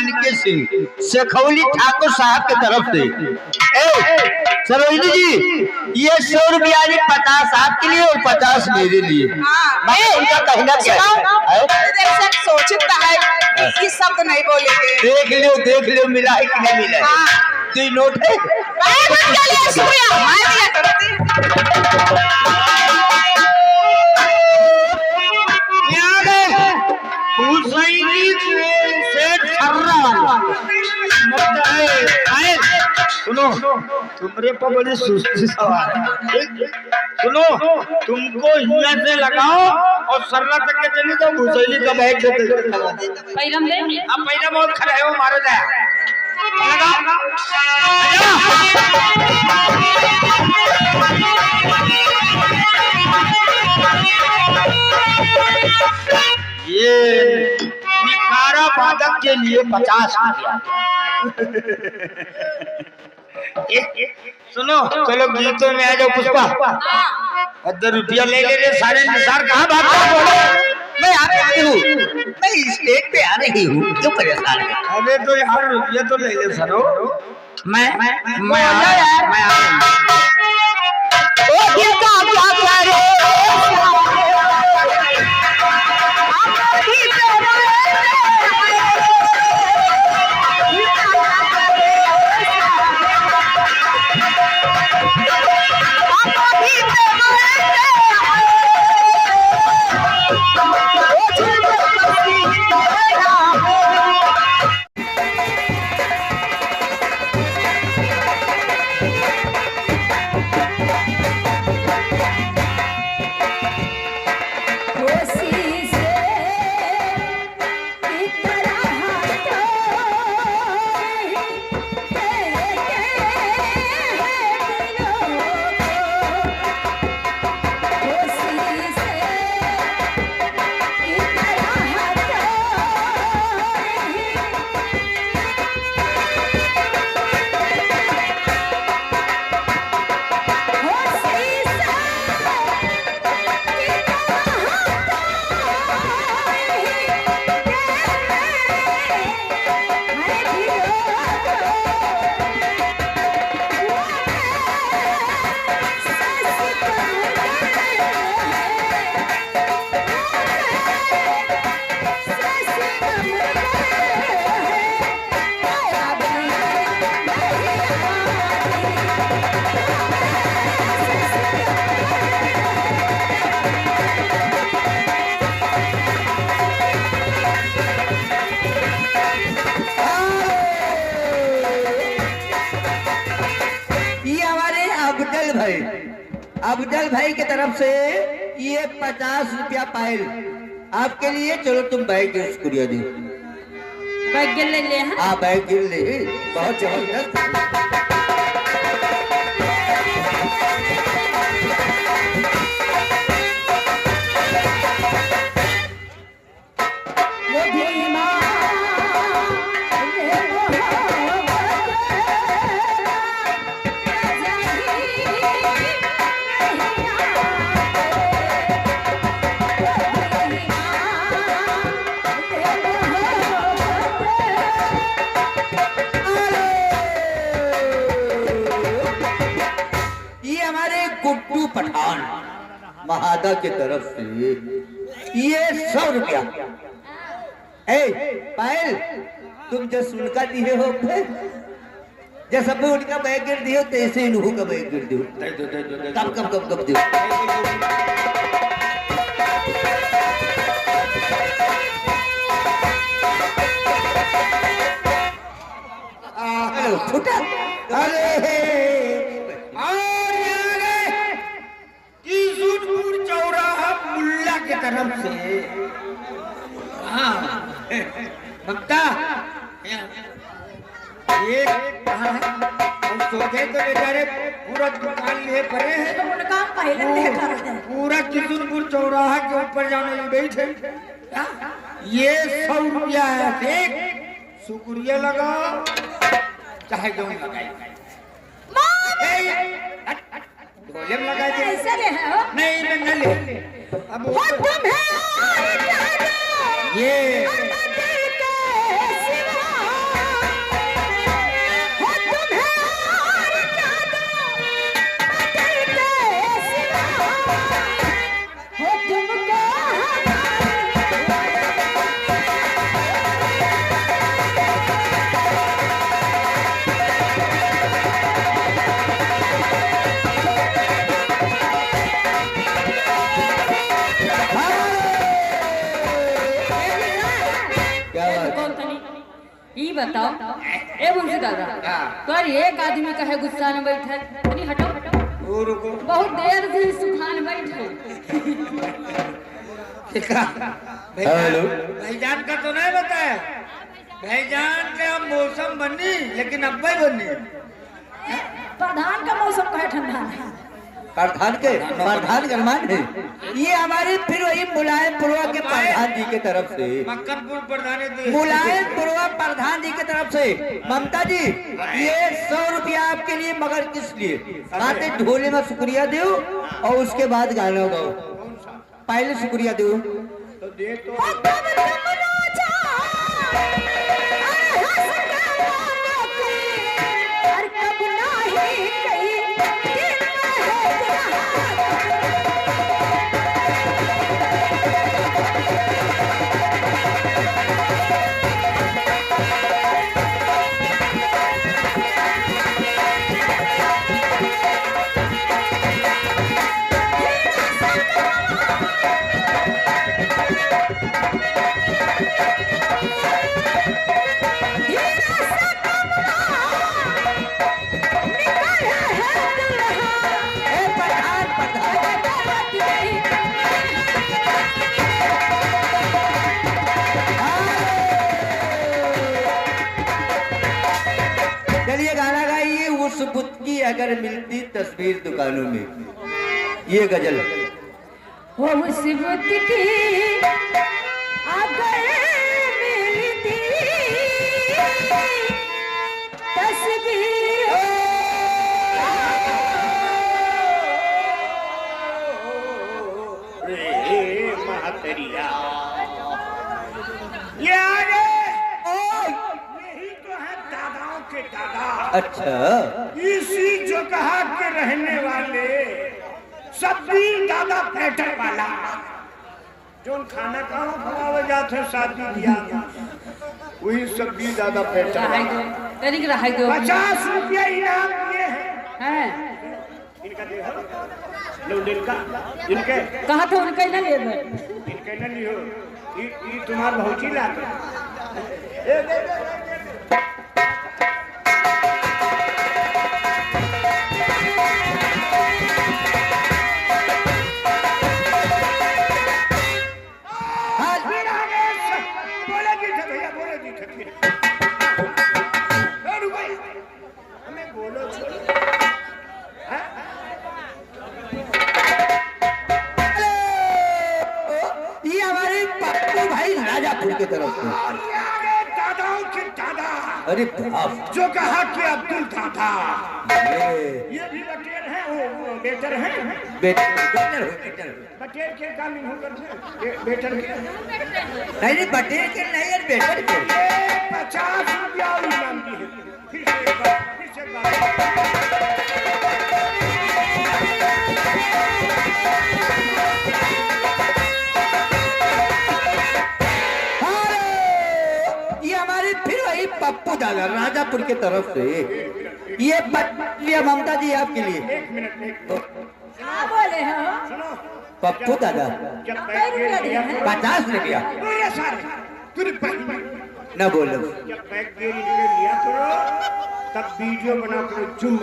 मानिक सिंह शेखौली ठाकुर साहब की तरफ से। सरोजिनी जी ये 100 रुपया 50 आपके लिए और 50 मेरे लिए। मैं उनका कहना क्या है सोचता है ये शब्द नहीं बोलेंगे। देख लियो मिला है कि नहीं मिला है। तो नोट है सुनो तुम्हारे पर बड़ी सुस्ती सवार है। सुनो तुमको हिम्मत से लगाओ और सर्रा तक के चली जाओ भूसैली का बैग देते पैरम ले अब पैदा बहुत खड़ा है वो मारो जाए ये निकारा बादक के लिए 50 रुपया। सुनो चलो गीतों में आ जाओ पुष्पा। 10 रुपया ले ले सारे निसार कहाँ भागता बोलो। मैं आ रही हूँ मैं स्टेज पे आ रही हूँ क्यों परेशान है। अरे तो यार रुपया तो ले ले सरो। मैं अफजल भाई की तरफ से ये 50 रुपया पायल आपके लिए। चलो तुम बैग गिर शुक्रिया दी। बैग गिर ले हाँ बैग गिर ले बहुत जबरदस्त। पठान महादा की तरफ से ये 100 रुपया। पायल तुम जो सुनका दिए हो जैसा उनका बैग गिर दियो तैसे इन्हों का बैग गिर दियो। कब दियो छूटा। अरे की तरफ से भक्ता ये सोचे तो बेचारे पूरा दुकान लिए पड़े हैं। पूरा किशनपुर चौराहा के ऊपर जाने गई थे। ये 100 रुपया है। देख शुक्रिया लगा चाहे जो लगाए ढोले में लगा दे। नहीं न ले अब ये बताओ ए मुंशी दादा तोर एक आदमी का है गुस्सा में बैठल तनी हटो वो रुको बहुत देर से सुखान बैठल हेलो भाईजान का तो नहीं बताया भाईजान के अब मौसम बनी लेकिन अब ही बनी प्रधान का मौसम का है ठंडा प्रधान गलमान है ये हमारे फिर वही मुलायमपुरवा के प्रधान जी के तरफ से मक्कनपुर प्रधान मुलायमपुरवा प्रधान जी के तरफ से ममता जी ये 100 रुपया आपके लिए मगर किस लिए आते ढोले में शुक्रिया दो और उसके बाद गाना गाओ पहले शुक्रिया दो तो दे तो उस बुत की अगर मिलती तस्वीर दुकानों में ये गजल वो उस बुत की अगर मिलती तस्वीर महतरिया ये आगे यही तो है दादाओं के दादा अच्छा इसी जो कहा के रहने वाले सब्जी दादा पैटर वाला जो खाना कहाँ खवावे जाते शादी ब्याह वही सब्जी दादा पैटर वाला 50 रुपया इनाम दिए हैं इनका देखो लौंडेल का इनके कहा था उनका ना ले इनके ना लियो ये तुम्हारा भौजी ला की तरफ से दादाओं के दादा अरे बाप जो कहा कि अब्दुल दादा ये भी बटेर है वो बेटर है बटेर के काम नहीं होकर बेटर के नहीं बटेर के नहीं यार बेटर के 50 रुपया इनाम दी है फिर से एक बार पप्पू दादा राजापुर की तरफ से ये ममता जी आपके लिए 1 मिनट क्या बोले हो पप्पू दादा 50 रुपया न बोलो जब बैग लिया करो तब वीडियो बना कर जुम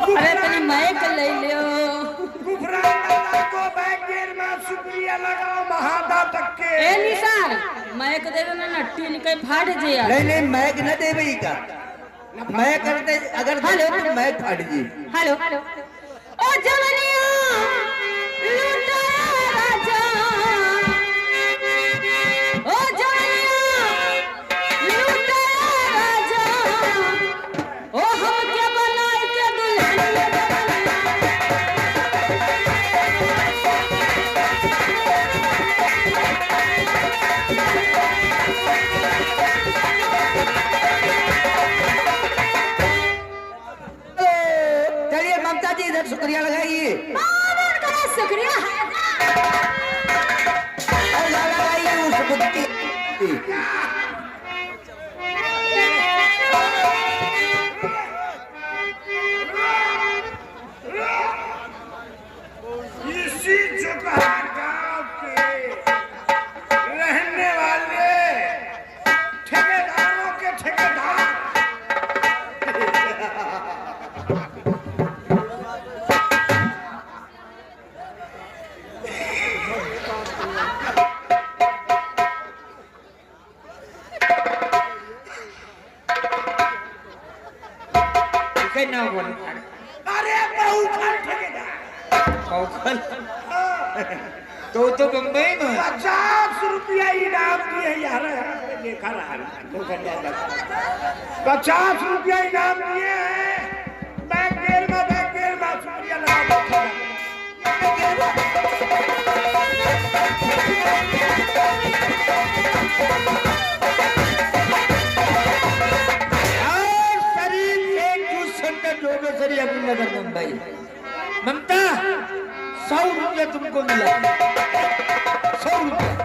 अरे तनी माइक ले लियो को बैग में शुक्रिया लगाओ महादा तक के ए निशान माइक दे दो ना नट्टी निकल फाड़ जे यार नहीं मैग न दे भाई का मैं करते अगर हेलो तो मैग फाड़ जी हेलो ओ जवनिया लूटा राजा ओ जवनिया लूटा राजा ओ हम के बनाए के दुल्हनिया शुक्रिया लगाइए शुक्रिया है ना बोले अरे बहुखल ठेकेदार कौखल तो बम्बई में 50 रुपया इनाम दिए यार देखा रहा 50 रुपया इनाम दिए हैं बैंक गेल में शुक्रिया लगा जोगेश्वरी अभी नगर मुंबई ममता 100 रुपया तुमको मिला 100 रुपया